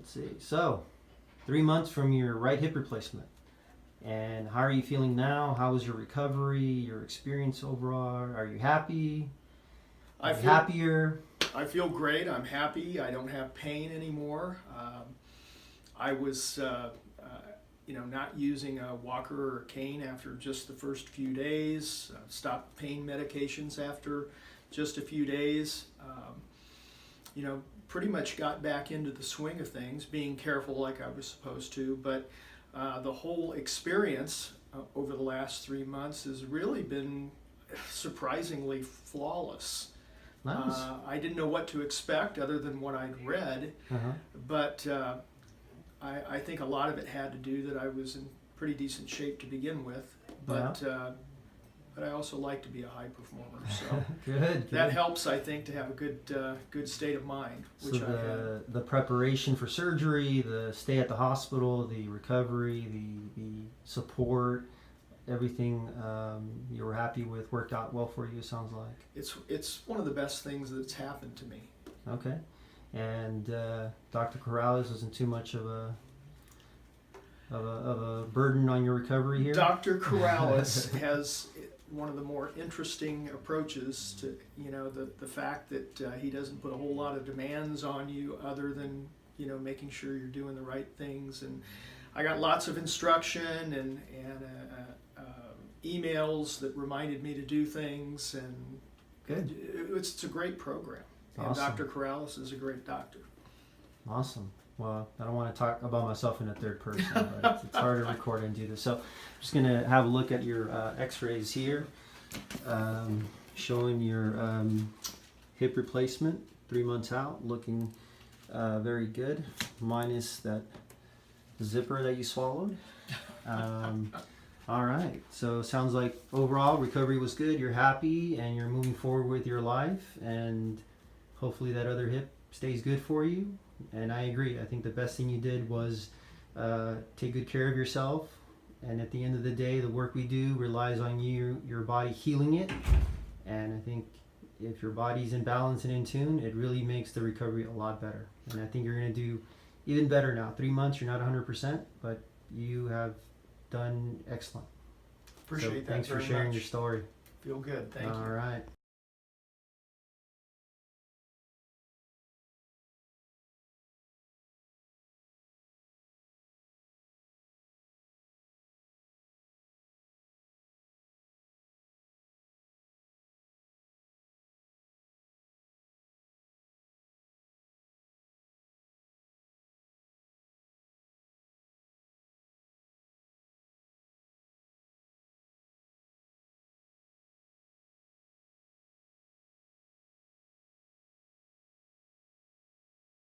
Let's see. So, 3 months from your right hip replacement. And how are you feeling now? How was your recovery, your experience overall? Are you happy? Happier? I feel great. I'm happy. I don't have pain anymore. I was, not using a walker or a cane after just the first few days. Stopped pain medications after just a few days. Pretty much got back into the swing of things, being careful like I was supposed to. But the whole experience over the last 3 months has really been surprisingly flawless. Nice. I didn't know what to expect other than what I'd read, but I think a lot of it had to do that I was in pretty decent shape to begin with, but I also like to be a high performer, so good. That helps, I think, to have a good state of mind. Which So the preparation for surgery, the stay at the hospital, the recovery, the support, everything you were happy with, worked out well for you, it sounds like. It's one of the best things that's happened to me. Okay. And Dr. Corrales wasn't too much of a burden on your recovery here? Dr. Corrales has one of the more interesting approaches to, the fact that he doesn't put a whole lot of demands on you other than, making sure you're doing the right things. And I got lots of instruction and emails that reminded me to do things, and good. It's a great program. And Awesome. Dr. Corrales is a great doctor. Awesome. Well, I don't want to talk about myself in the third person, but it's hard to record and do this. So I'm just going to have a look at your x-rays here, showing your hip replacement 3 months out, looking very good, minus that zipper that you swallowed. All right, so sounds like overall recovery was good, you're happy, and you're moving forward with your life, and hopefully that other hip stays good for you. And I agree, I think the best thing you did was take good care of yourself, and at the end of the day, the work we do relies on your body healing it, and I think if your body's in balance and in tune, it really makes the recovery a lot better. And I think you're going to do even better now. 3 months, you're not 100%, but you have done excellent. Appreciate that. Thanks for sharing your story. Feel good. Thank you. All right.